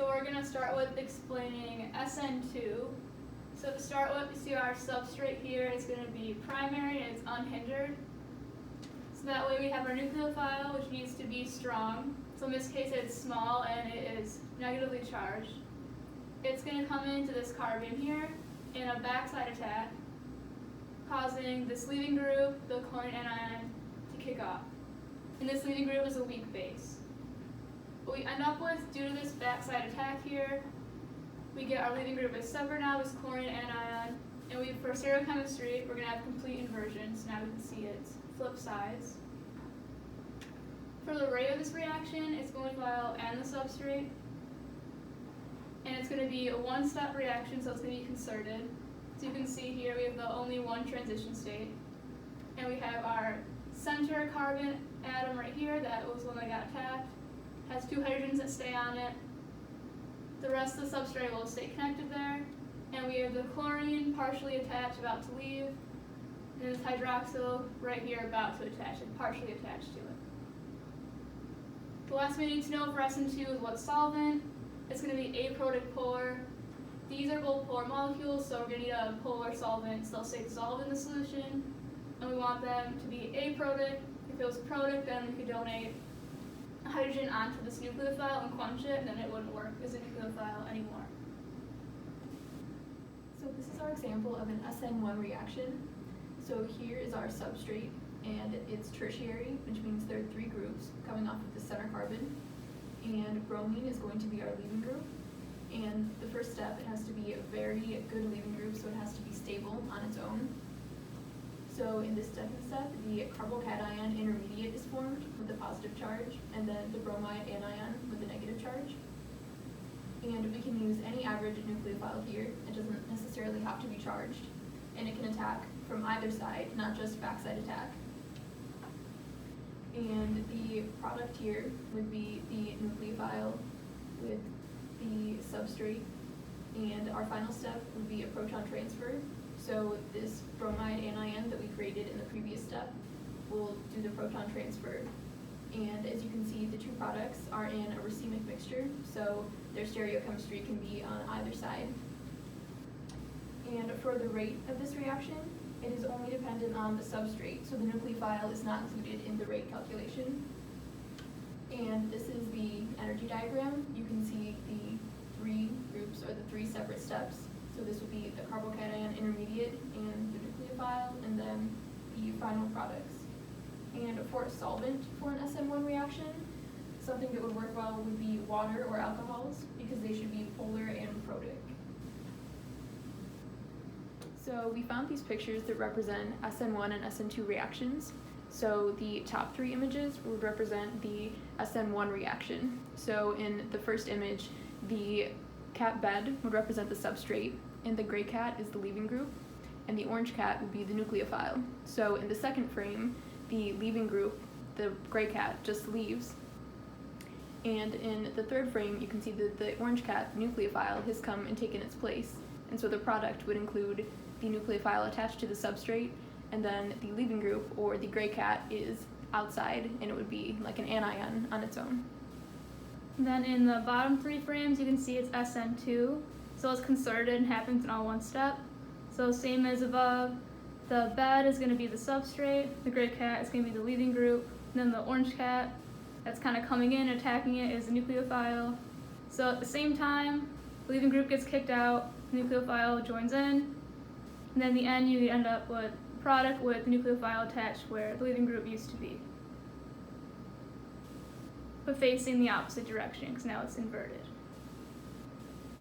So we're going to start with explaining SN2. So to start with, you see our substrate here is going to be primary and it's unhindered. So that way we have our nucleophile, which needs to be strong. So in this case it's small and it is negatively charged. It's going to come into this carbon here in a backside attack, causing this leaving group, the chlorine anion, to kick off. And this leaving group is a weak base. What we end up with, due to this backside attack here, we get our leaving group is separate now, this chlorine anion, and for stereochemistry, we're going to have complete inversion, so now we can see its flip sides. For the rate of this reaction, it's going to nucleophile and the substrate, and it's going to be a one-step reaction, so it's going to be concerted. So you can see here we have the only one transition state, and we have our center carbon atom right here, that was one that got attacked, has two hydrogens that stay on it. The rest of the substrate will stay connected there, and we have the chlorine partially attached, about to leave, and this hydroxyl right here about to attach, and partially attached to it. The last thing we need to know for SN2 is what solvent. It's going to be aprotic polar. These are both polar molecules, so we're going to need a polar solvent, so they'll stay dissolved in the solution, and we want them to be aprotic. If it was protic, then we could donate hydrogen onto this nucleophile and quench it, and then it wouldn't work as a nucleophile anymore. So this is our example of an SN1 reaction. So here is our substrate, and it's tertiary, which means there are three groups coming off of the center carbon, and bromine is going to be our leaving group. And the first step, it has to be a very good leaving group, so it has to be stable on its own. So in this second step, the carbocation intermediate is formed with a positive charge, and then the bromide anion with a negative charge. And we can use any average nucleophile here. It doesn't necessarily have to be charged, and it can attack from either side, not just backside attack. And the product here would be the nucleophile with the substrate, and our final step would be a proton transfer. So this bromide anion that we created in the previous step will do the proton transfer. And as you can see, the two products are in a racemic mixture, so their stereochemistry can be on either side. And for the rate of this reaction, it is only dependent on the substrate, so the nucleophile is not included in the rate calculation. And this is the energy diagram. You can see the three groups, or the three separate steps. So this would be the carbocation intermediate and the nucleophile, and then the final products. And for a solvent for an SN1 reaction, something that would work well would be water or alcohols, because they should be polar and protic. So we found these pictures that represent SN1 and SN2 reactions. So the top three images would represent the SN1 reaction. So in the first image, the cat bed would represent the substrate, and the gray cat is the leaving group, and the orange cat would be the nucleophile. So in the second frame, the leaving group, the gray cat, just leaves. And in the third frame, you can see that the orange cat, the nucleophile, has come and taken its place. And so the product would include the nucleophile attached to the substrate, and then the leaving group, or the gray cat, is outside, and it would be like an anion on its own. And then in the bottom three frames, you can see it's SN2, so it's concerted and happens in all one step. So same as above, the bed is going to be the substrate, the gray cat is going to be the leaving group, and then the orange cat that's kind of coming in, attacking it, is the nucleophile. So at the same time, the leaving group gets kicked out, the nucleophile joins in, and then in the end you end up with a product with the nucleophile attached where the leaving group used to be, but facing the opposite direction because now it's inverted.